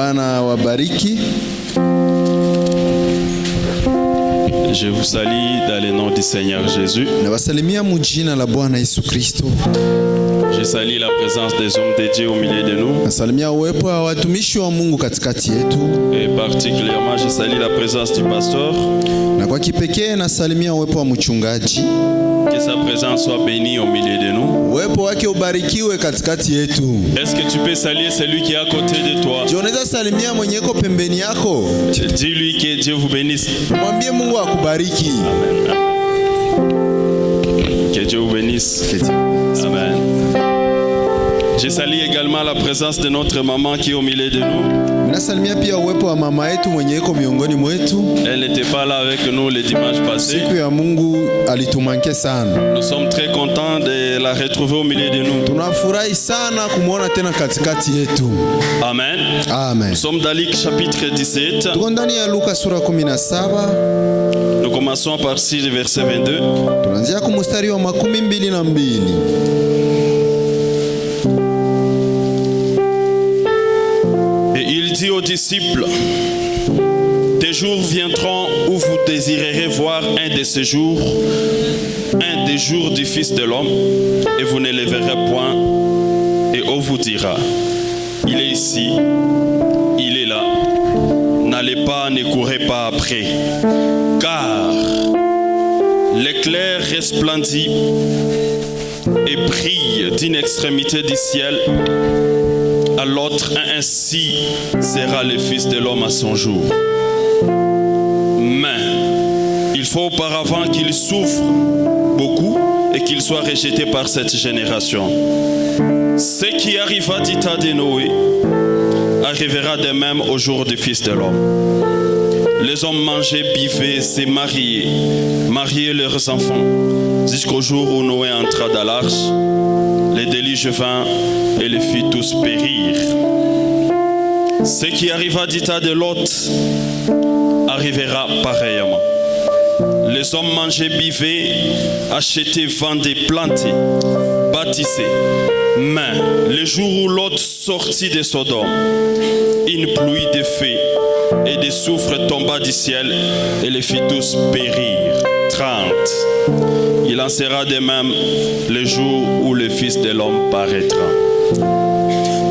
Bwana wabariki. Je vous salue dans le nom du Seigneur Jésus. Nawasalimia mujina la Bwana Yesu Kristo. Je salue la présence des hommes de Dieu au milieu de nous. Nasalimia uwepo wa watumishi wa Mungu katikati yetu. Et particulièrement je salue la présence du pasteur. Na kwa kipekee nasalimia uwepo wa mchungaji. Que sa présence soit bénie au milieu de nous. Uwepo wake ubarikiwe katikati yetu. Est-ce que tu peux saluer celui qui est à côté de toi? Je unaweza salimia mwenye yuko pembeni yako. Dis-lui que Dieu vous bénisse. Mwambie Mungu akubariki. Amen. Que Dieu vous bénisse. Amen. Je salue également la présence de notre maman qui est au milieu de nous. Nasalimia pia uwepo wa mama yetu mwenye yuko miongoni mwetu. Elle n'était pas là avec nous le dimanche passé. Siku ya Mungu alitumanke sana. Nous sommes très contents de la retrouver au milieu de nous. Tunafurahi sana kumuona tena katikati yetu. Amen. Amen. Nous sommes dans Luc chapitre 17. Tuko ndani ya Luka sura 17. Nous commençons à partir du verset 22. Tunaanzia kwa mstari wa 22. Dit aux disciples, des jours viendront où vous désirerez voir un de ces jours, un des jours du Fils de l'homme, et vous ne le verrez point, et on vous dira, il est ici, il est là, n'allez pas, ne courez pas après, car l'éclair resplendit et brille d'une extrémité du ciel à l'autre, ainsi sera le Fils de l'homme à son jour. Mais il faut auparavant qu'il souffre beaucoup et qu'il soit rejeté par cette génération. Ce qui arriva du temps de Noé arrivera de même au jour du Fils de l'homme. Les hommes mangeaient, buvaient, se mariaient leurs enfants, jusqu'au jour où Noé entra dans l'arche. Les déluge vint et les fit tous périr. Ce qui arriva du temps de Lot arrivera pareillement. Les hommes mangeaient, buvaient, achetaient, vendaient, plantaient, bâtissaient. Mais le jour où Lot sortit de Sodome, une pluie de feu et de soufre tomba du ciel et les fit tous périr. 30. Il en sera de même le jour où le Fils de l'homme paraîtra.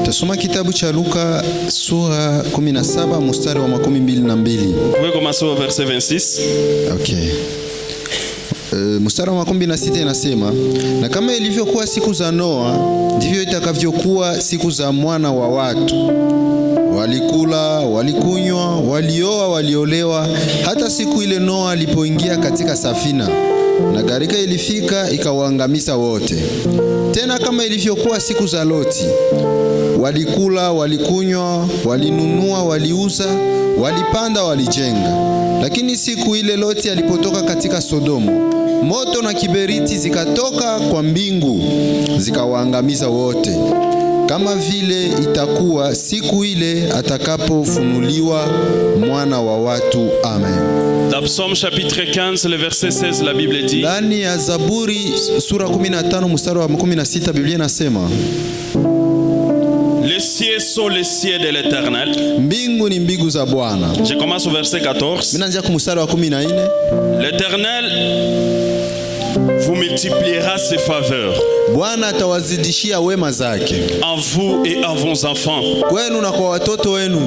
Tasoma kitabu cha Luka sura 17 mstari wa 22. Vous pouvez commencer au verset 26. Okay. Mstari wa 26 inasema, na kama ilivyokuwa siku za Noa, ndivyo itakavyokuwa siku za mwana wa watu. Walikula, walikunywa, walioa, waliolewa, hata siku ile Noa alipoingia katika safina, na gharika ilifika ikawaangamiza wote. Tena kama ilivyokuwa siku za Loti, walikula, walikunywa, walinunua, waliuza, walipanda, walijenga. Lakini siku ile Loti alipotoka katika Sodomu, moto na kiberiti zikatoka kwa mbingu zikawaangamiza wote. Kama vile itakuwa siku ile atakapofunuliwa mwana wa watu. Amen. Dans Psaume chapitre 15, le verset 16, la Bible dit, ndani ya Zaburi sura 15 mstari wa 16, Biblia inasema, les cieux sont les cieux de l'Éternel. Mbingu ni mbingu za Bwana. Je commence au verset 14. Minaanzia kwa mstari wa 14. L'Éternel vous multipliera ses faveurs. Bwana atawazidishia wema zake en vous et en vos enfants. kwenu na kwa watoto wenu.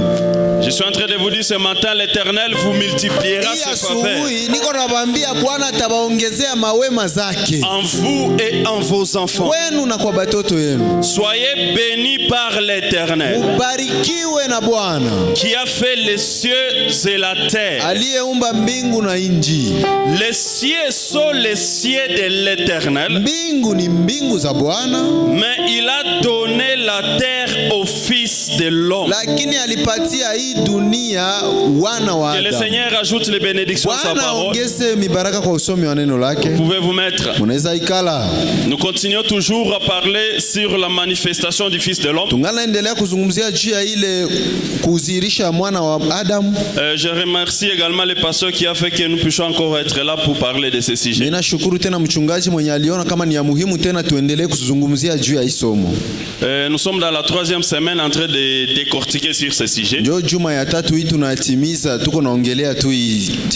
Je suis en train de vous dire ce matin, l'Éternel vous multipliera ses faveurs. Niko nawaambia Bwana atawaongezea mawema zake en vous et en vos enfants. kwenu na kwa watoto wenu. Soyez bénis par l'Éternel. Ubarikiwe na Bwana qui a fait les cieux et la terre. aliyeumba mbingu na nchi. Les cieux sont les cieux de l'Éternel. Mbingu ni mbingu za Bwana, mais il a donné la terre au Fils de l'homme. Lakini alipatia hii dunia wana wa Adamu. Que le Seigneur ajoute les bénédictions à sa parole. Ongeze mibaraka kwa usomi wa neno lake. Vous pouvez vous mettre. Munaweza ikala. Nous continuons toujours à parler sur la manifestation du Fils de l'homme. Tungana endelea kuzungumzia juu ya ile kuzirisha mwana wa Adamu. Je remercie également les pasteurs qui a fait que nous puissions encore être là pour parler de ce sujet. Ninashukuru tena mchungaji mwenye aliona kama ni ya muhimu tena tuendelee kuzungumzia juu ya somo. Nous sommes dans la 3e semaine en train de décortiquer sur ce sujet. Ndio juma ya 3 hii tunatimiza, tuko naongelea tu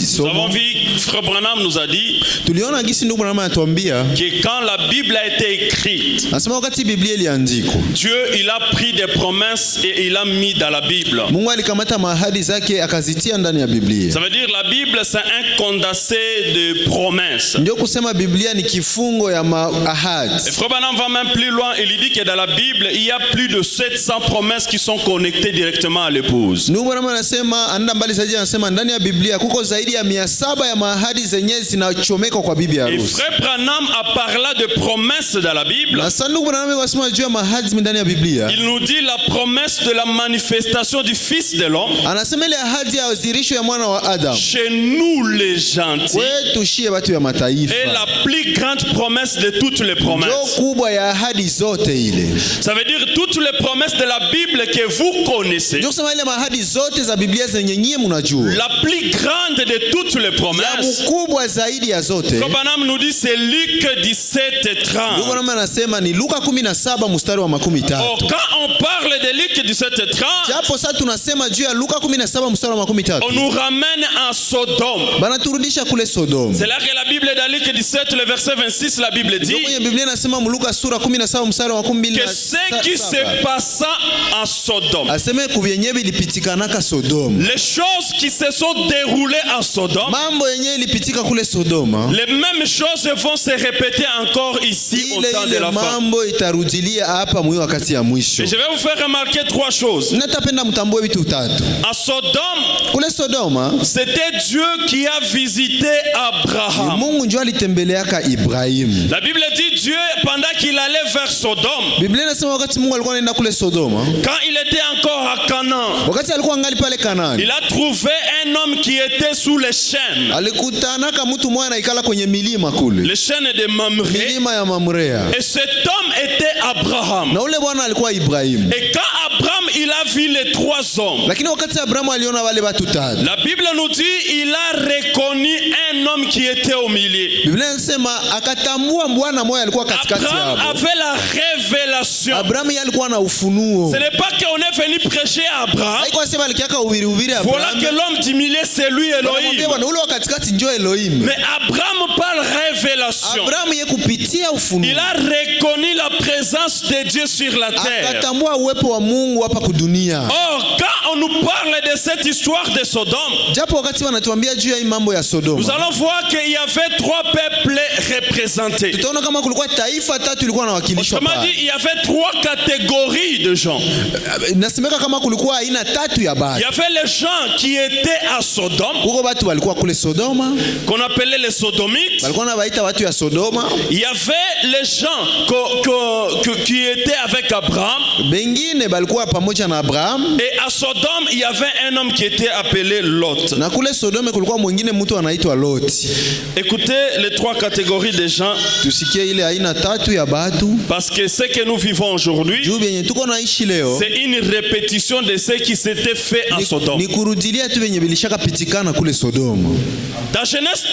somo. Nous avons vu, Frère Branham nous a dit, tuliona gisi ndugu Branham anatuambia que quand la Bible a été écrite, nasema wakati Biblia iliandikwa, Dieu il a pris des promesses et il a mis dans la Bible. Mungu alikamata mahadi zake akazitia ndani ya Biblia. Ça veut dire la Bible c'est un condensé de promesses. Ndio kusema Biblia ni kifungo ya ahadi. Et Frère Branham va même plus loin, il dit que dans la Bible il y a plus de 700 promesses qui sont connectées directement à l'épouse. Ndugu Branham anasema, anaenda mbali zaidi, anasema ndani ya Biblia kuko zaidi ya 700 ya mahadi zenye zinachomeka kwa bibi harusi. Et Frère Branham a parlé de promesses dans la Bible. Na sasa ndugu Branham anasema juu ya mahadi ndani ya Biblia. Il nous dit la promesse de la manifestation du Fils de l'homme. Anasema ile ahadi ya uzirisho ya mwana wa Adamu. Chez nous les gentils. Wetu shie watu ya mataifa. Et la plus grande promesse de toutes les promesses. Ndio kubwa ya ahadi zote ile. Ça veut dire toutes les promesses de la Bible que vous connaissez. Ndio kusema ile mahadi zote za Biblia zenye nyinyi mnajua. La plus grande de toutes les promesses. Ya kubwa zaidi ya zote. Branham nous dit c'est Luc 17:30. Ndugu Branham anasema ni Luka 17 mstari wa 13. Oh, quand on parle de Luc 17:30, japo sasa tunasema juu ya Luka 17 mstari wa 13. On nous ramène à Sodome. Banaturudisha kule Sodome. C'est là que la Bible dans Luc 17 le verset 26 la Bible dit. Ndio Biblia inasema Luka sura 17 mstari wa 12. Que ce qui se passa à Sodome. Aseme kubyenye bilipitikanaka Sodome. Les choses qui se sont déroulées à Sodome. Mambo yenye ilipitika kule Sodoma. Les mêmes choses vont se répéter encore ici au temps de la fin. Mambo itarudilia hapa mwi wakati ya mwisho. Je vais vous faire remarquer 3 choses. Natapenda mtambue vitu vitatu. À Sodome, kule Sodoma, c'était Dieu qui a visité Abraham. Mungu ndio alitembeleaka Ibrahim. La Bible dit Dieu pendant qu'il allait vers Sodome. Biblia inasema wakati Mungu alikuwa anaenda kule Sodoma, quand il était encore à Canaan, wakati alikuwa angali pale Kanaani, il a trouvé un homme qui était sous les chênes. Alikutanaka mtu mmoja anaikala kwenye milima kule. Les chênes de Mamré. Milima ya Mamrea. Et cet homme était Abraham. Na ule bwana alikuwa Ibrahim. Et quand Abraham il a vu les 3 hommes. Lakini wakati Abraham aliona wale watu tatu, la Bible nous dit il a reconnu un homme qui était au milieu. Biblia inasema akatambua bwana mmoja alikuwa katikati yao. Abraham avait la révélation. Abraham alikuwa na ufunuo. Ce n'est pas qu'on est venu prêcher à Abraham. Haikuwa sema alikiaka ubiri Abraham. Voilà que l'homme du milieu c'est lui Elohim. Bwana ule wa katikati ndio Elohim. Mais Abraham parle révélation. Abraham yeye kupitia ufunuo. Il a reconnu la présence de Dieu sur la terre. Akatambua uwepo wa Mungu hapa kudunia. Or quand on nous parle de cette histoire de Sodome, japo wakati wanatuambia juu ya mambo ya Sodoma, nous allons voir qu'il y avait 3 peuples représentés. Tutaona kama kulikuwa taifa tatu ilikuwa inawakilishwa pale. Autrement dit, il y avait 3 catégories de gens. Nasemeka kama kulikuwa aina 3 ya batu. Il y avait les gens qui étaient à Sodome. Kuko watu walikuwa kule Sodoma, qu'on appelait les sodomites. Walikuwa wanaita watu ya Sodoma. Il y avait les gens qui étaient avec Abraham. Bengine balikuwa pamoja na Abraham. Et à Sodome, il y avait un homme qui était appelé Lot. Na kule Sodoma kulikuwa mwingine mtu anaitwa Lot. Écoutez les 3 catégories de gens. Tusikie ile aina 3 ya batu. Parce que ce que nous vivons aujourd'hui, c'est une répétition de ce qui s'était fait en Sodome. Ni kurudilia tu venye bilishaka pitikana kule Sodoma. Dans Genèse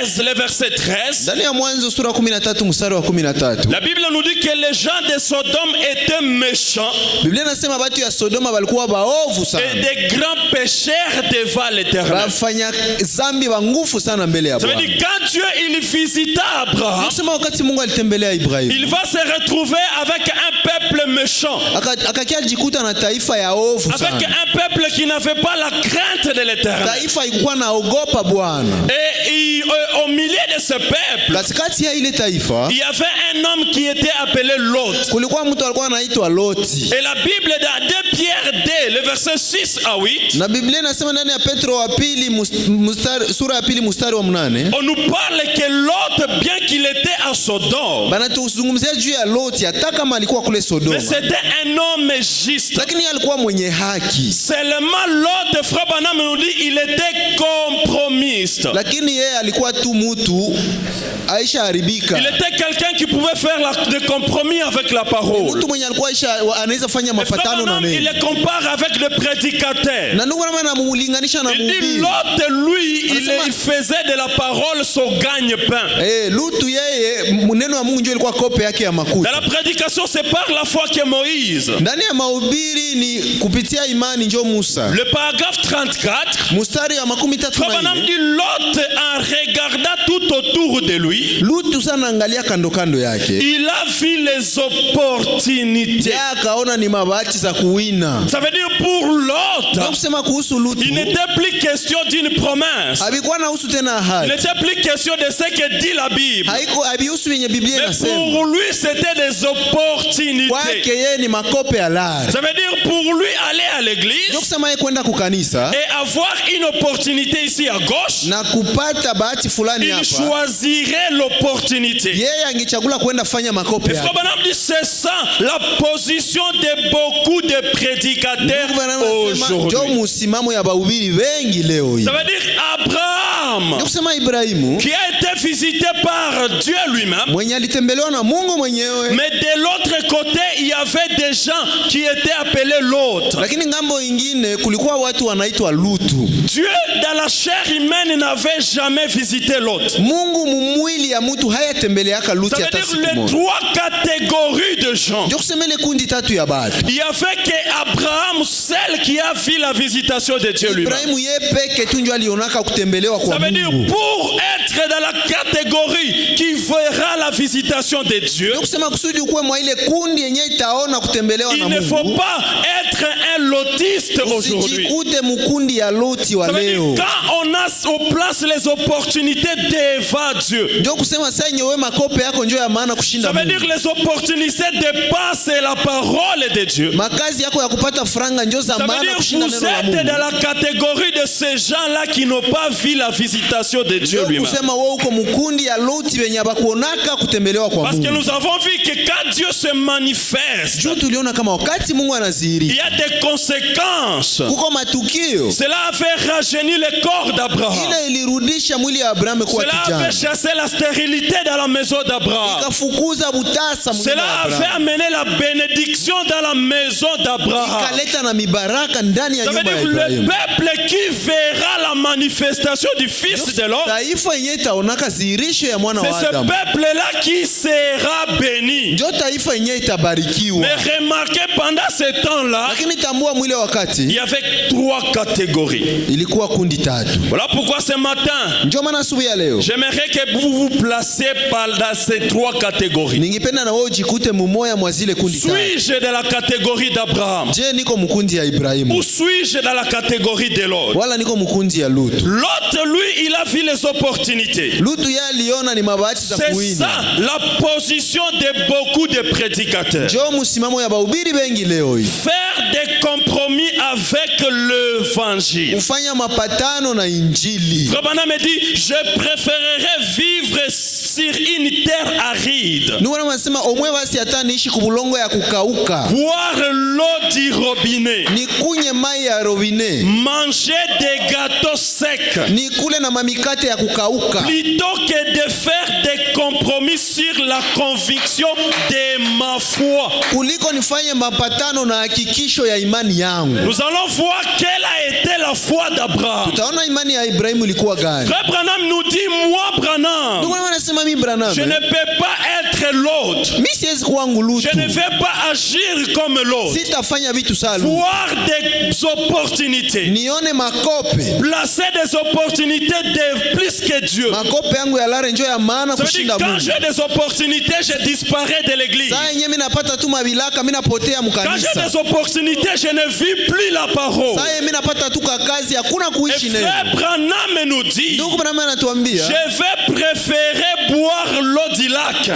13, le verset 13, ndani ya Mwanzo sura 13 mstari wa 13, la Bible nous dit que les gens de Sodome étaient méchants. Biblia inasema watu ya Sodoma walikuwa baovu sana. Et des grands pécheurs devant l'Éternel. Bafanya zambi wa nguvu sana mbele ya Bwana. Ça veut dire quand Dieu il visita Abraham, nasema wakati Mungu alitembelea Ibrahim, il va se retrouver avec un peuple méchant. Akakia jikuta na taifa ya ovu sana. Avec un peuple qui n'avait pas la crainte de l'Éternel. Taifa ilikuwa naogopa Bwana. Et au milieu de ce peuple, katikati ya ile taifa, il y avait un homme qui était appelé Lot. Kulikuwa mtu alikuwa anaitwa Loti. Et la Bible dans 2 Pierre 2, le verset 6 à 8. Na Biblia inasema ndani ya Petro wa pili sura ya pili mstari wa 8. On nous parle que Lot, bien qu'il était à Sodome, bana tuzungumzia juu ya Loti hata kama alikuwa kule Sodoma. Mais c'était un homme juste. Lakini alikuwa mwenye haki. Seulement Lot, frère Branham nous dit, il était compromisiste. Lakini yeye alikuwa tu mtu aisha haribika. Il était quelqu'un qui pouvait faire des compromis avec la parole. Mtu mwenye alikuwa anaweza fanya mapatano na neno. le compare avec le prédicateur. Na ndugu Branham anamulinganisha na Il dit mhubiri. l'autre, lui, il faisait de la parole son gagne-pain. Lutu yeye neno ya Mungu ndio ilikuwa kope yake ya makuta. Dans la prédication, c'est par la foi que Moïse. Ndani ya mahubiri ni kupitia imani ndio Musa. Le paragraphe 34. Mstari wa 34. Dit Lot en regardant tout autour de lui. Lutu sana angalia kando kando yake. Il a vu les opportunités. Akaona ni mabati za kuwina. Ça veut dire pour Lot. Kusema kuhusu Lutu. Il n'était plus question d'une promesse. Habikuwa na husu tena ahadi. Il n'était plus question de ce que dit la Bible. Haiko habihusu yenye Biblia inasema. Pour lui c'était des opportunités. Kwake yeye ni makope ya lari. Ça veut dire pour lui aller à l'église. Ndio kusema yeye kwenda kukanisa. Et avoir une opportunité ici à gauche. Na kupata bahati fulani hapa. Il choisirait l'opportunité. Yeye angechagula kwenda fanya makope yake. C'est ça la position de beaucoup de prédicateurs aujourd'hui. Ça veut dire Abraham qui a été visité par Dieu lui-même. Mais de l'autre côté, il y avait des gens qui étaient appelés l'autre. Dieu dans la chair humaine n'avait jamais visité l'autre. Ça veut dire les trois catégories de gens. Il y avait qu'Abraham seul qui a vu la visitation de Dieu lui-même. Ça veut dire pour être dans la catégorie qui verra la visitation de Dieu, il ne faut pas être un lotiste aujourd'hui. Ça veut dire quand on place les opportunités devant Dieu, ça veut dire les opportunités dépassent la parole de Dieu. Ça veut dire vous êtes dans la catégorie de ces gens-là qui n'ont pas vu la visitation de Dieu lui-même. Parce que nous avons vu que quand Dieu se manifeste, il y a des conséquences. Cela a fait rajeunir le corps d'Abraham. Cela a fait chasser la stérilité dans la maison d'Abraham. Cela a fait amener la bénédiction dans la maison d'Abraham. Ça veut dire le peuple qui verra la manifestation du Fils de l'homme, c'est ce peuple-là qui sera béni. Mais remarquez, pendant ce temps-là, il y avait trois catégories. Voilà pourquoi ce matin, j'aimerais que vous vous placez dans ces trois catégories. Suis-je de la catégorie d'Abraham? Ou suis-je dans la catégorie de l'autre? L'autre, lui, il a vu les opportunités. C'est ça la position de beaucoup de prédicateurs. Faire des compromis avec l'évangile. Rabana me dit, je préférerais vivre sur une terre aride, boire l'eau du robinet, manger des gâteaux secs, plutôt que de faire des compromis sur la conviction de ma foi. Nous allons voir quelle a été la foi d'Abraham. Frère Branham nous dit, moi Branham, je ne peux pas être l'autre. Je ne vais pas agir comme l'autre. Voir des opportunités, placer des opportunités de plus que Dieu. Ça veut dire quand j'ai des opportunités, je disparais de l'église. Quand j'ai des opportunités, je ne vis plus la parole. Et frère Branham nous dit, je vais préférer boire l'eau du lac.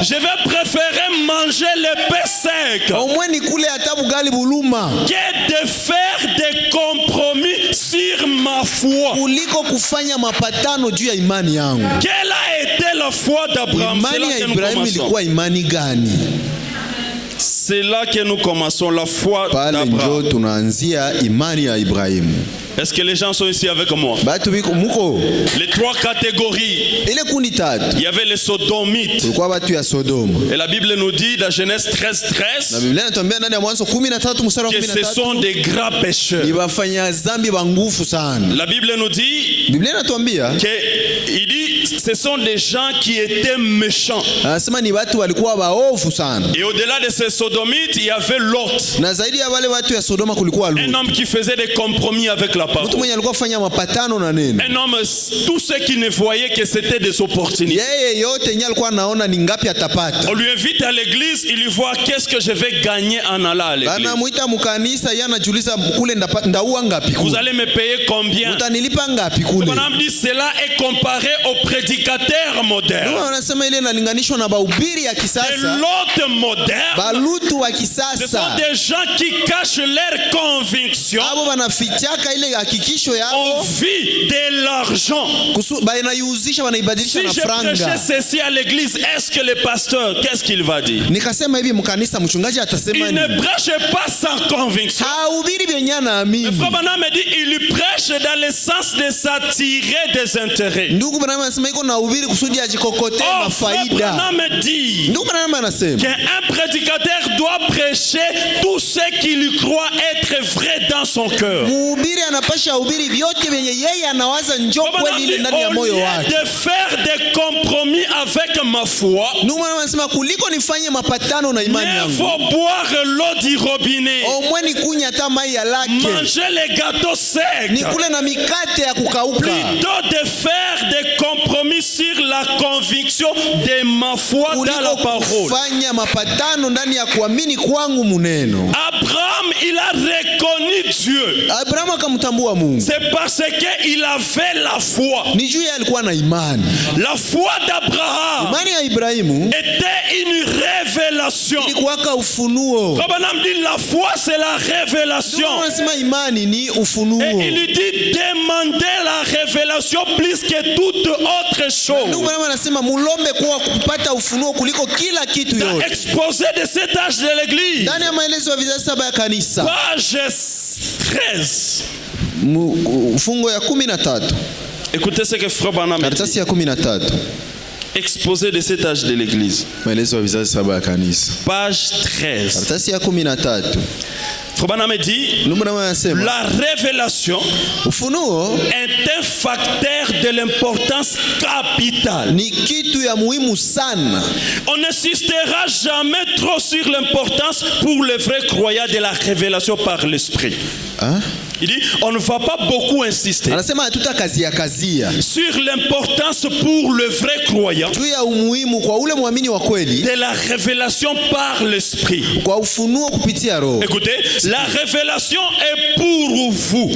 Je vais préférer manger le pain sec que de faire des compromis sur ma foi. Quelle a été la foi d'Abraham? C'est là que nous commençons la foi d'Abraham. Est-ce que les gens sont ici avec moi? Batu biko muko. Les trois catégories. Ile kundi tatu. Il y avait les sodomites. Kulikuwa batu ya Sodoma. Et la Bible nous dit dans Genèse 13:13 Na Biblia inatuambia ndani ya Mwanzo 13 mstari wa que ce 13. sont des grands pécheurs. Ni wafanya dhambi wa nguvu sana. La Bible nous dit Biblia inatuambia il dit ce sont des gens qui étaient méchants. anasema ni watu walikuwa waovu sana. Et au-delà de ces sodomites, il y avait Lot. Na zaidi ya wale watu ya Sodoma kulikuwa Lot. Un homme qui faisait des compromis avec la Mtu parole. mwenye alikuwa afanya mapatano na neno. Un homme, tous ceux qui ne voyaient que c'était des opportunités. Yeye yote yenye alikuwa anaona ni ngapi atapata. On lui invite à l'église, il lui voit qu'est-ce que je vais gagner en allant à l'église. Anamuita mkanisa, yeye anajiuliza kule ndaua ngapi kule. Vous allez me payer combien? Utanilipa ngapi kule? On dit cela est comparé aux prédicateurs modernes. Ndio wanasema ile inalinganishwa na bahubiri ya Et kisasa. l'autre moderne, Balutu wa ce sont kisasa. des gens qui cachent leurs convictions Abo wanafichaka ile hakikisho en yao. vue de l'argent. Banaiuzisha wanaibadilisha Si na je prêchais franga. ceci à l'église, est-ce que le pasteur, qu'est-ce qu'il va dire? Nikasema hivi mkanisa mchungaji atasema Il ne nini? prêche pas sans conviction. Hahubiri vyenye anaamini. Frère Branham me dit, il prêche dans le sens de s'attirer des intérêts. Ndugu Branham anasema iko na uhubiri kusudi ajikokotee Oh, Frère mafaida. Branham me dit Ndugu Branham anasema qu'un prédicateur doit prêcher tout ce qu'il croit être vrai dans son cœur. mhubiri anapasha hubiri vyote vyenye yeye anawaza njoo Frère Branham kweli ile dit, ndani ya au moyo lieu wake. de faire des compromis avec ma foi, Ndugu Branham anasema kuliko nifanye mapatano na imani il yangu, faut boire l'eau du robinet, omwe nikunya hata mai ya lake, manger les gâteaux secs, nikule na mikate ya kukauka, plutôt de faire des compromis sur la conviction de ma foi dans la kuliko parole. kufanya mapatano ndani ya kuamini kwangu muneno. Abraham, il a reconnu Dieu. Abrahamu akamtambua Mungu, C'est parce qu'il avait la foi. ni juu yeye alikuwa na imani. La foi d'Abraham Imani ya Ibrahimu était une révélation. ilikuwaka ufunuo. Abraham dit la foi c'est la révélation. Anasema imani ni ufunuo. Et il lui dit demandez la révélation plus que toute autre Ndugu chose. Branham anasema mulombe kwa kupata ufunuo kuliko kila kitu Dans yote. exposé de cet âge de l'église, Ndani ya maelezo ya vizazi saba ya kanisa, page 13. ufungo ya 13, Écoutez ce que Frère Branham dit. karatasi ya 13, Exposé de cet âge de l'église, maelezo ya vizazi saba ya kanisa, page 13. karatasi ya 13. Frère Branham dit Ndugu Branham anasema la révélation ufunuo est un facteur de l'importance capitale. ni kitu ya muhimu sana. On n'insistera jamais trop sur l'importance pour les vrais croyants de la révélation par l'esprit. Hein? Il dit, on ne va pas beaucoup insister Anasema hatutakazia sur l'importance pour le vrai croyant juu ya umuhimu kwa ule muamini wa kweli de la révélation par l'esprit. kwa ufunuo kupitia Roho. Écoutez, la révélation est pour vous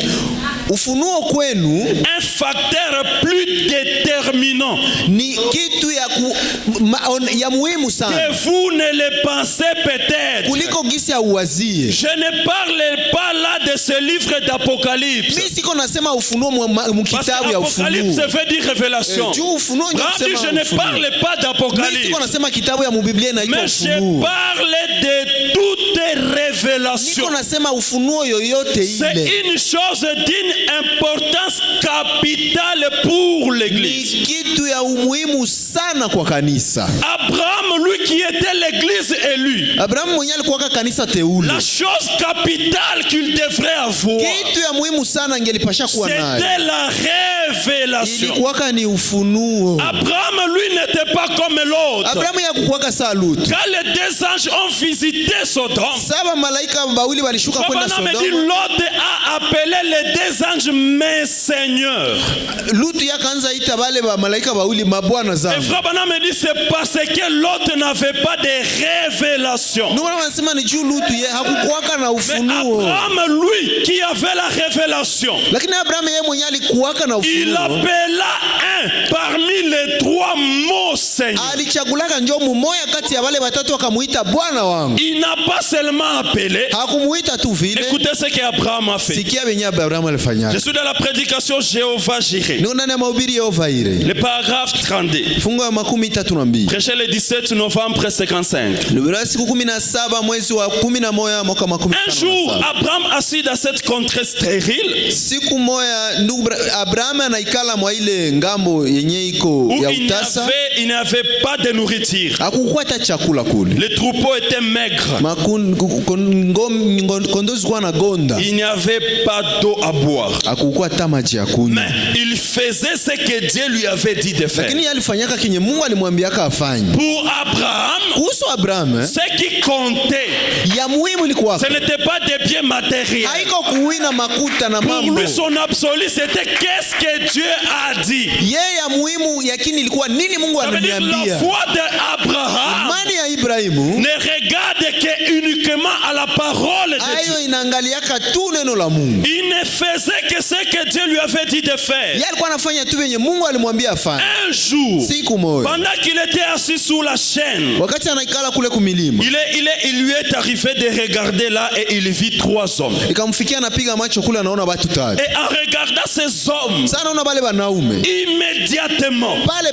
Ufunuo kwenu un facteur plus déterminant ni kitu ya muhimu sana que vous ne le pensez peut-être. kuliko gisi ya uwazie. Je ne parle pas là de ce livre d'Apocalypse. Mimi siko nasema ufunuo Parce mkitabu ya qu'Apocalypse ufunuo. veut dire révélation. Juu ufunuo ndio Bravo, kusema je ne ufunuo. parle pas Mimi d'Apocalypse, siko nasema kitabu ya Biblia inaitwa mais je ufunuo. parle de toute révélation. Niko nasema ufunuo yoyote C'est ile une chose d'une importance capitale pour ni l'église. kitu ya umuhimu sana kwa kanisa. Abraham, lui qui était l'église élue, Abrahamu mwenyewe alikuwa kanisa teule. la chose capitale qu'il devrait avoir, Kitu ya muhimu sana angelipasha kuwa nayo c'était la révélation. ilikuwa ni ufunuo. Abraham, lui, n'était pas comme l'autre. Abrahamu yakuwa saa Lutu. Quand les deux anges ont visité Sodome, Saba malaika wawili walishuka kwenda Abraham dit Sodoma. Lot a appelé les deux anges mes seigneurs. Lutu yakaanza ita wale wa malaika wawili mabwana Et zangu. Frère Branham dit c'est parce que Lot n'avait pas de révélation. Ndio wanasema ni juu Lutu yeye hakukuwa na Mais ufunuo. Abraham, lui, qui avait la révélation, Lakini Abrahamu yeye mwenyewe alikuwa na il ufunuo. appela un parmi les trois mots mon Seigneur. alichagulaka njo mumoya kati ya wale watatu akamuita Bwana wangu. Il n'a pas seulement appelé. Hakumuita tu vile. Écoutez ce qu'Abraham a fait. Sikia benye Abraham alifanya. Je suis dans la prédication Jéhovah Jireh. Niko ndani ya mahubiri Yehova Ire. Le paragraphe 32. Fungu ya 32. Prêché le 17 novembre 55. Lubira siku 17 mwezi wa 11 mwaka 55. Un jour, Abraham assis dans cette contrée stérile. Siku moya ndugu Abraham anaikala mwa ile ngambo yenye iko ya utasa. Il n'avait pas de nourriture. Hakukuwa hata chakula kule. Les troupeaux étaient maigres. Kondozi kwa na gonda. Il n'y avait pas d'eau à boire. Hakukuwa hata maji ya kunywa. Mais il faisait ce que Dieu lui avait dit de faire. Lakini alifanyaka kenye Mungu alimwambiaka afanye. Pour Abraham, kuhusu Abraham, ce qui comptait, ya muhimu ni kwa ce n'était pas des biens matériels. haiko kuwina makuta na Pour mambo. lui, son absolu, c'était qu'est-ce que Dieu a dit. Yeye ya muhimu yakini ilikuwa nini Mungu Ça veut dire aliniambia. la foi d'Abraham Imani ya Ibrahimu ne regarde que uniquement à la parole de Dieu. ayo inaangaliaka tu neno la Mungu. Il ne faisait que ce que Dieu lui avait dit de faire. Yeye alikuwa anafanya tu venye Mungu alimwambia afanye. Un jour, Siku moja pendant qu'il était assis sous la chaîne, wakati anaikala kule kumilima, il lui est arrivé de regarder là et il vit 3 hommes. ikamfikia anapiga macho kule anaona watu tatu. Et en regardant ces hommes, Sasa anaona wale wanaume immédiatement, pale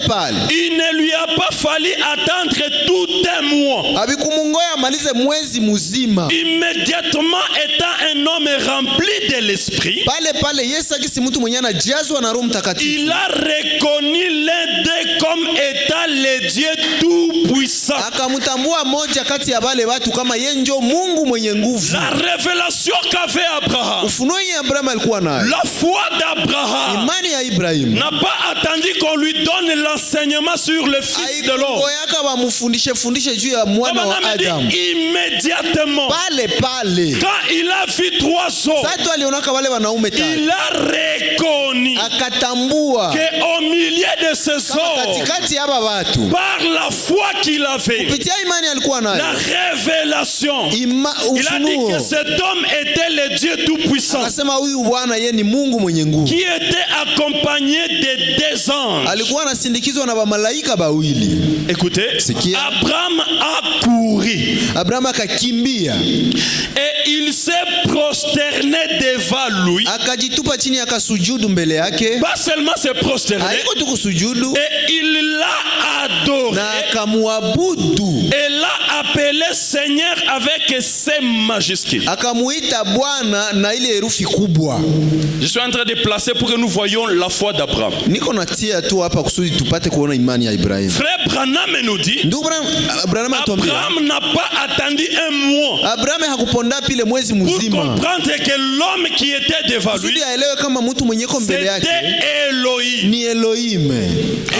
il ne lui a pas fallu attendre tout un mois. abikumungoya amalize mwezi mzima. Immédiatement, étant un homme rempli de l'esprit, Pale Yesu akisi mtu mwenye anajazwa na Roho Mtakatifu, il a reconnu l'un d'eux comme étant le Dieu tout-puissant. akamtambua moja kati ya wale watu kama yeye ndio Mungu mwenye nguvu. La révélation qu'avait Abraham, Ufunuo ya Abraham alikuwa nayo. la foi d'Abraham, Imani ya Ibrahim n'a pas attendu qu'on lui donne l'enseignement sur le Fils de l'homme. haikugoyaka wamfundishe juu ya mwana wa Abraham dit Adamu. immédiatement, Pale quand il a vu 3 hommes, sasa alionaka wale wanaume tatu, il a reconnu akatambua qu'au milieu de ces kama hommes, katikati ya hapa watu, par la foi qu'il avait, kupitia imani alikuwa la nayo, révélation, il a dit ufunuo, que cet homme était le Dieu tout-puissant, akasema huyu Bwana yeye ni Mungu mwenye nguvu. qui était accompagné de 2 anges. Alikuwa anasindikizwa na malaika bawili. Écoutez, Sikia. Abraham a couru Abraham akakimbia, et il s'est prosterné devant lui. akajitupa chini, akasujudu mbele yake. Pas seulement se prosterner, Haiko tu kusujudu, et il l'a adoré na akamwabudu, et l'a appelé Seigneur avec ses majuscules. akamuita Bwana na ile herufi kubwa. Je suis en train de placer pour que nous voyions la foi d'Abraham. Niko natia tu hapa kusudi tupate kuona imani ya Ibrahim. Frère Branham nous dit, Ndugu Abraham atuambia, Abraham n'a pas attendu un mois Abraham hakuponda pile mwezi pour mzima comprendre que l'homme qui était devant lui, kusudi aelewe kama mtu mwenye iko mbele yake c'était Elohim. ni Elohim.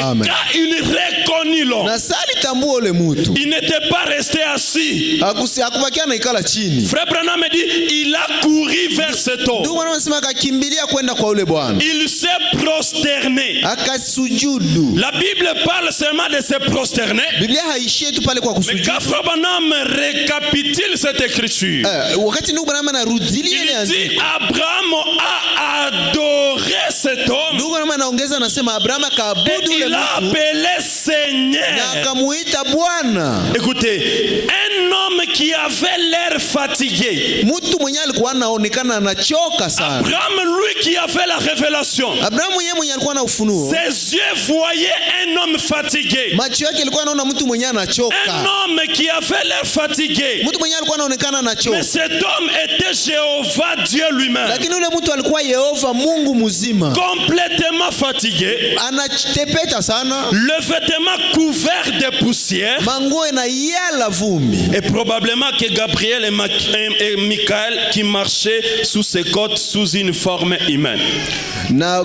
Amen. Quand il reconnut l'homme, Na sali tambua ule mtu il n'était pas resté assis. hakubakia naikala chini. Frère Branham dit, il a couru vers cet homme. Ndugu anasema akakimbilia kwenda kwa ule bwana, Il s'est prosterné. akasujudu. La Bible parle seulement de se prosterner. Biblia haishie tu pale kwa Mais kusujudu. quand Frère Branham récapitule cette écriture, Wakati ndugu Branham anarudilia ile il dit andiko, Abraham a adoré cet homme ndugu Branham anaongeza, anasema Abraham et akaabudu ule il a mtu appelé na Seigneur. akamuita Bwana. Écoutez, un homme qui avait l'air fatigué, Mtu mwenye alikuwa anaonekana anachoka sana. Abraham, lui qui avait la révélation, Abrahamu yeye mwenye alikuwa na ufunuo, ses yeux voyaient un homme fatigué, macho yake alikuwa anaona mtu mwenye un anachoka, homme qui avait l'air fatigué. mtu mwenye alikuwa anaonekana Mais anachoka, cet homme était Jéhovah Dieu lui-même, lakini ule mtu alikuwa Yehova Mungu mzima, complètement fatigué, anatepeta sana, le vêtement couvert de poussière, manguo na yala vumbi, et probablement que Gabriel et Michael qui marchaient sous ses côtes sous une forme humaine. na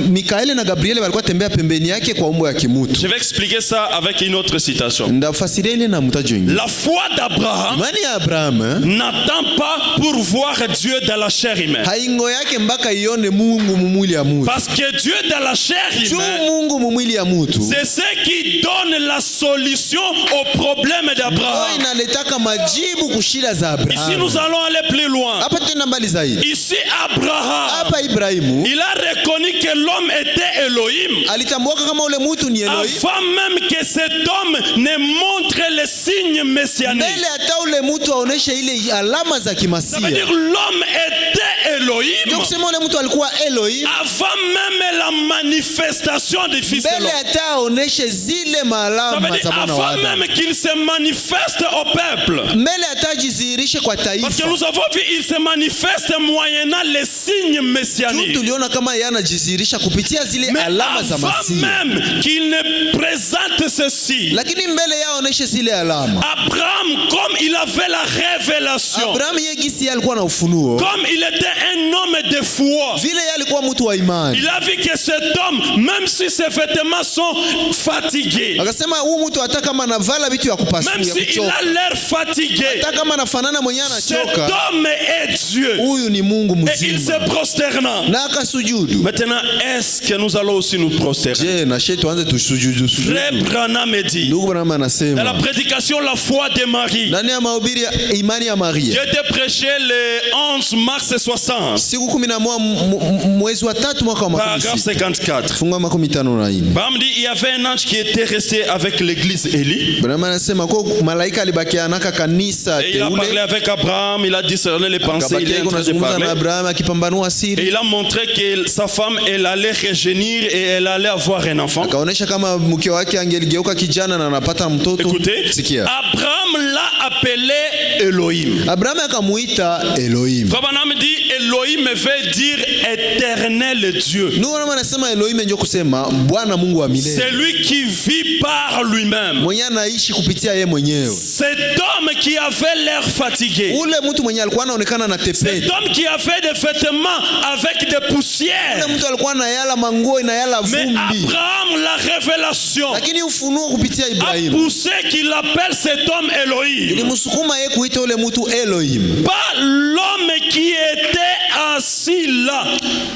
Mikaeli na Gabrieli walikuwa tembea pembeni yake kwa umbo ya kimutu. Je vais expliquer ça avec une autre citation. Ndafasiria ile na mtajo ingine. La foi d'Abraham Imani ya Abraham n'attend pas pour voir Dieu dans la chair humaine. haingo yake mpaka ione Mungu mumwili ya mutu. Parce que Dieu dans la chair Juu humaine, Mungu mumwili ya mutu c'est ce qui donne la solution au problème ndio d'Abraham. inaletaka majibu kushida za Ici, Abrahamu. nous allons aller plus loin. Hapa tena mbali zaidi. Ici, Abraham, Hapa Ibrahimu il a reconnu que l'homme était Elohim. alitambuaka kama ule mtu ni Elohim. Avant même que cet homme ne montre les signes messianiques. Mbele hata ule mtu aoneshe ile alama za Ça veut kimasia. dire l'homme était Elohim. Ndio kusema ule mtu alikuwa Elohim. Avant même la manifestation du Fils de Mbele l'homme. hata aoneshe zile Ça veut maalama dire za mwana wa avant Adamu. même qu'il se manifeste au peuple. Mbele hata ajidhihirishe kwa Parce que taifa. nous avons vu, il se manifeste moyennant les signes Tu messianiques. tuliona kama yeye anajidhihirisha kupitia zile Mais alama za avant masia. même qu'il ne présente ceci, Lakini mbele yao aoneshe zile alama. Abraham, comme il avait la révélation, Abrahamu yeye gisi alikuwa na ufunuo. comme il était un homme de foi, Vile yeye alikuwa mtu wa imani. il a vu que cet homme, même si ses vêtements sont fatigués, Akasema huyu mtu hata kama anavala vitu ya kupasua même ya s'il kuchoka. a l'air fatigué, Hata kama anafanana mwenyewe cet anachoka. homme est Dieu. Huyu ni Mungu Et il se mzima. prosterna. Na akasujudu. Maintenant, est-ce que nous allons aussi nous prosterner? Je, na shetu tuanze tusujudu Frère sujudu. Branham dit, Ndugu Branham dans la anasema prédication La foi de Marie, ndani ya mahubiri ya imani ya qui Maria. a été prêché le 11 mars 60, Siku 11 mwezi wa 3 mwaka wa paragraphe 54. fungu 54. Branham dit, il y avait un ange qui était resté avec l'église Élie. Branham anasema kwa malaika alibakianaka kanisa Et il a parlé teule. avec Abraham, il a discerné les pensées, il est en train de Akazungumza na parler. Abraham akipambanua Et siri. il a montré que sa femme, elle allait rejeunir et elle allait avoir un enfant. Akaonesha kama mke wake angeligeuka kijana na anapata mtoto. Écoutez, Sikia. Abraham l'a appelé Elohim. Abraham akamuita Elohim. Frère Branham dit, Elohim veut dire éternel Dieu. Ndugu Branham anasema Elohim ndio kusema Bwana Mungu wa milele. C'est lui qui vit par lui-même. Mwenye anaishi kupitia yeye mwenyewe. Cet homme qui avait l'air fatigué. Ule mtu mwenye alikuwa anaonekana na Cet tepeti. homme qui avait des vêtements avec des poussières. Ule mtu alikuwa na yala manguo na yala Mais vumbi. Abraham, la révélation, Lakini ufunuo kupitia a Ibrahim poussé qu'il appelle cet homme Elohim. ilimsukuma yeye kuita ule mtu Elohim. Pas l'homme qui était assis là.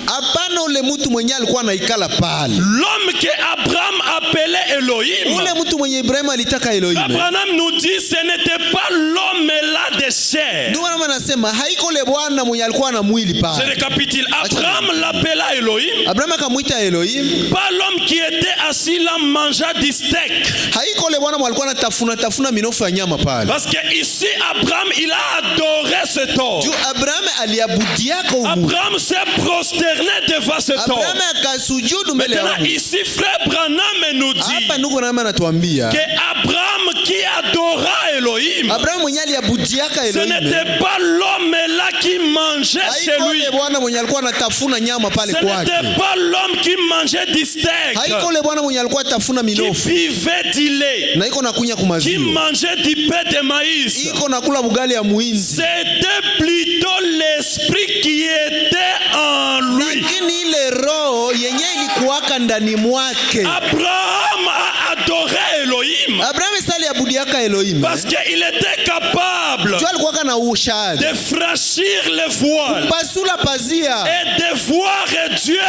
Hapana ule mtu mwenye alikuwa anaikala pale. L'homme que Abraham appelait Elohim. Ule mtu mwenye Ibrahim alitaka Elohim. Abraham nous dit ce n'était pas l'homme là de chair. Ndio maana anasema haiko ule bwana mwenye alikuwa na mwili Je pale. récapitule. Abraham l'appela Elohim. Abraham akamuita Elohim. Pas l'homme qui était assis là mangeant du steak. Haiko ule bwana mwenye alikuwa anatafuna minofu ya nyama pale. Parce que ici Abraham il a adoré cet homme. Juu Abraham aliabudiaka huyu. Abraham s'est prosterné devant cet homme. Abraham akasujudu mbele ya Maintenant Mungu. ici frère Branham nous dit Hapa ndugu Branham anatuambia que Abraham qui adora Elohim, Abraham mwenye aliabudiaka ce Elohim. n'était pas l'homme là qui mangeait chez Haiko lui. ule bwana mwenye alikuwa anatafuna nyama pale Ce kwake. n'était pas l'homme qui mangeait du steak, Haiko ule bwana mwenye alikuwa atafuna qui minofu vivait du lait, na iko nakunya qui kumaziwa. mangeait du pain de maïs. Iko nakula bugali ya muinzi. C'était plutôt l'esprit qui était en lui. Lakini ile roho yenye ilikuwaka ndani mwake. Abraham a adoré Elohim Abraham sali abudiaka Elohim. parce qu'il était capable Tu alikuwaka na ushahidi. de franchir le voile Pasula pazia. et de voir Dieu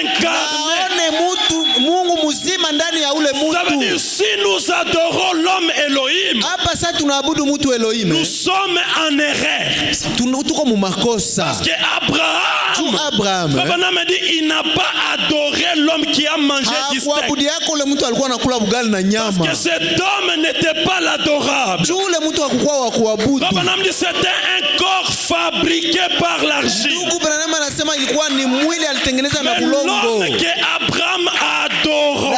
incarné. Aone mutu Mungu mzima ndani ya ule Ça veut dire mutu. si nous adorons l'homme Elohim, Hapa sasa tunaabudu mtu Elohim. nous sommes en erreur. Tuko mu makosa. Parce que Abraham, Abraham Branham dit, il n'a pas adoré l'homme qui a mangé du steak. hakuabudi yako ule mtu alikuwa anakula bugali na Parce nyama. que cet homme n'était pas l'adorable. Juu ule mtu hakukuwa wa kuabudu. Branham dit, c'était un corps fabriqué par l'argile. Ndugu Branham anasema ilikuwa ni mwili alitengeneza na Mais bulongo. l'homme que Abraham adore,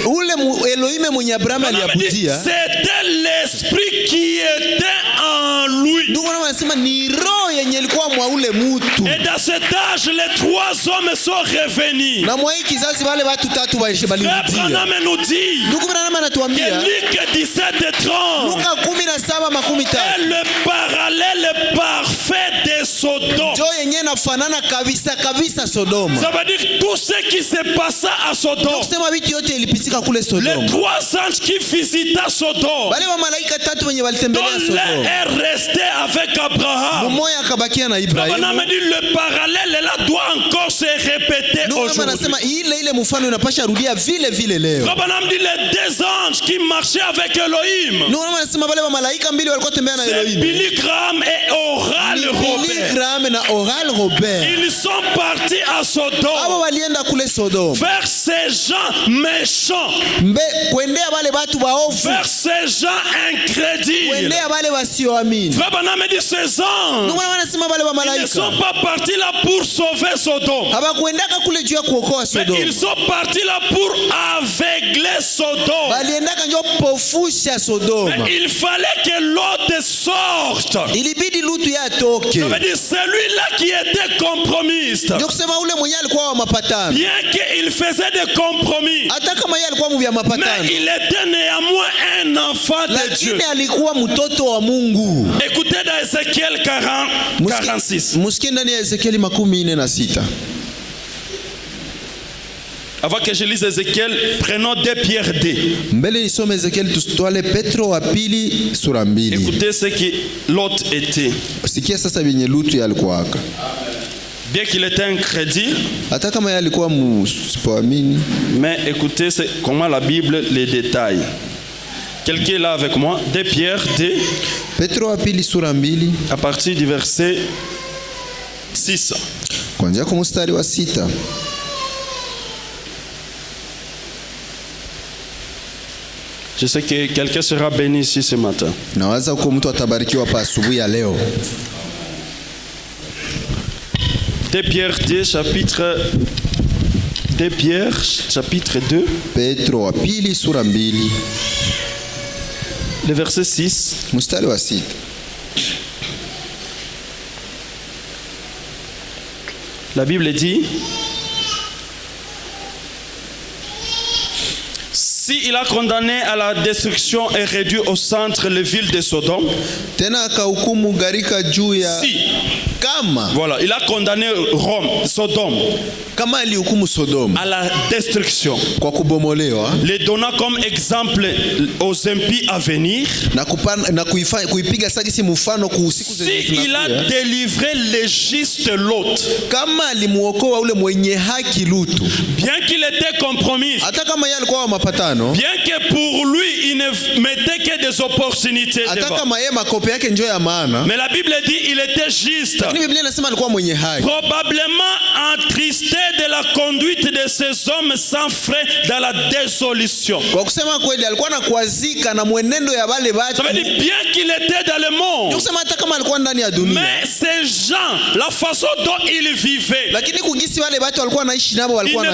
Ule Elohim mwenye Abraham Branham dit, aliabudia. c'était l'esprit qui était en lui. Ndugu Branham anasema ni roho yenye ilikuwa mwa ule mtu. Et dans cet âge, les trois hommes sont revenus. Na mwa hii kizazi wale watu tatu Frère balirudia. Branham nous dit Ndugu Branham que anatuambia Luc 17:30 Luka 17:30 est le parallèle parfait de Sodome. ndio yenye nafanana kabisa Sodoma. Ça veut dire tout ce qui se passa à Sodome. Kusema vitu yote ilipitika kule Les Sodoma. trois anges qui visitaient Sodome, Wale wa malaika tatu wenye walitembelea dont l'un Sodoma. est resté avec Abraham. Mmoja akabakia na Ibrahimu. Le parallèle là doit encore se répéter aujourd'hui. Anasema ile mfano inapasha rudia vile leo. Les deux anges qui marchaient avec Elohim. Anasema wale malaika mbili walikuwa tembea na Elohim. Billy Graham et Oral Robert. Billy Graham na Oral Robert. Ils sont partis à Sodome. Abo walienda kule Sodome. Vers ces gens méchants. Kuendea wale watu waovu. Vers ces gens incrédules. Kuendea wale wasioamini. Frère Branham dit ces anges. Ils ne sont pas partis là pour sauver Sodome. Hawakuendaka kule juu ya kuokoa Sodome. Mais ils sont partis là pour aveugler Sodome. Waliendaka ndio pofusha Sodome. Mais il fallait que l'autre sorte. Ilibidi Lutu yatoke. Ça veut dire celui-là qui était compromis. Ndio kusema ule mwenye alikuwa wa mapatano. Bien qu'il faisait des compromis. Hata kama yeye alikuwa mvya mapatano. Mais il était néanmoins un enfant de Dieu. Lakini alikuwa mtoto wa Mungu. Écoutez dans Ézéchiel 46. Musikie ndani ya Ezekieli 46. Avant que je lise Ézéchiel, prenons 2 Pierre 2. Mbele nisome Ezekieli tusitwale Petro wa pili sura 2. Écoutez ce que Lot était. Sikia sasa venye Lutu alikuwa. Bien qu'il était incrédule, hata kama yeye alikuwa msipoamini, mais écoutez comment la Bible les détaille. Quelqu'un est là avec moi? 2 Pierre 2. Petro wa pili sura 2 à partir du verset 6. Kuanzia kwa mstari wa 6. Je sais que quelqu'un sera béni ici ce matin. Nawaza uko mtu atabarikiwa pa asubuhi ya leo. 2 Pierre 2 chapitre 2. Petro wa pili sura 2. Le verset 6. Mstari wa 6. La Bible dit: si il a condamné à la destruction et réduit au centre les villes de Sodome, tena akahukumu gharika juu ya kama, voilà, il a condamné Sodome, kama alihukumu Sodome à la destruction, kwa kubomolewa, les donnant comme exemple aux impies à venir, na kuipiga sagisi mfano kwa siku zenye zinakuja. Si il a délivré le juste Lot, kama alimuokoa ule mwenye haki Lutu, bien qu'il était compromis, hata kama yeye alikuwa wa mapatano, bien que pour lui il ne mettait que des opportunités devant, mais la Bible dit il était juste, probablement attristé de la conduite de ces hommes sans frais dans la dissolution. Ça veut dire bien qu'il était dans le monde, mais ces gens, la façon dont ils vivaient, ils ne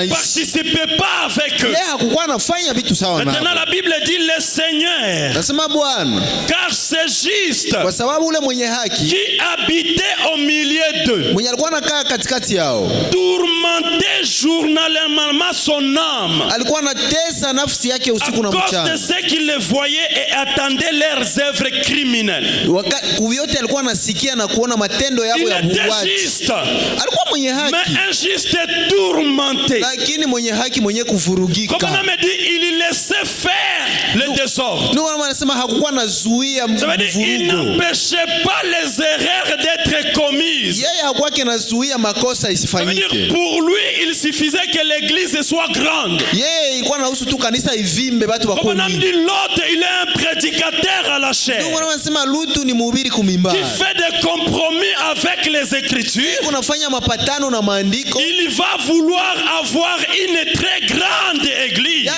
participaient pas avec eux. Maintenant la Bible dit le Seigneur, car c'est juste, qui habitait au milieu d'eux, tourmentait journalièrement son âme à cause de ce qu'il les voyait et attendait leurs œuvres criminelles. Il était juste, mais injuste et tourmenté. Comme on me dit, il laissait faire le désordre. Ça veut dire il n'empêchait pas les erreurs d'être commises. Ça veut dire pour lui il suffisait que l'église soit grande. Comme on a dit, l'autre il est un prédicateur à la chair qui fait des compromis avec les Écritures. Il va vouloir avoir une très grande église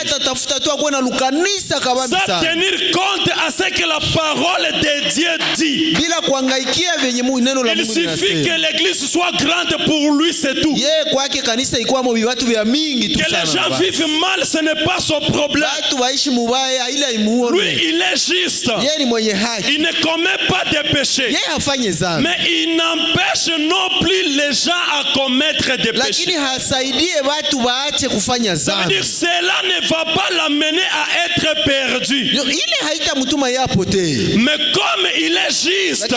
sans tenir compte à ce que la parole de Dieu dit. Il suffit que l'église soit grande pour lui, c'est tout. Que les gens vivent mal, ce n'est pas son problème. Lui, il est juste. Il ne commet pas de péché. Mais il n'empêche non plus les gens à commettre des péchés. Ça veut dire cela ne va pas l'amener à être perdu. Mais comme il est juste,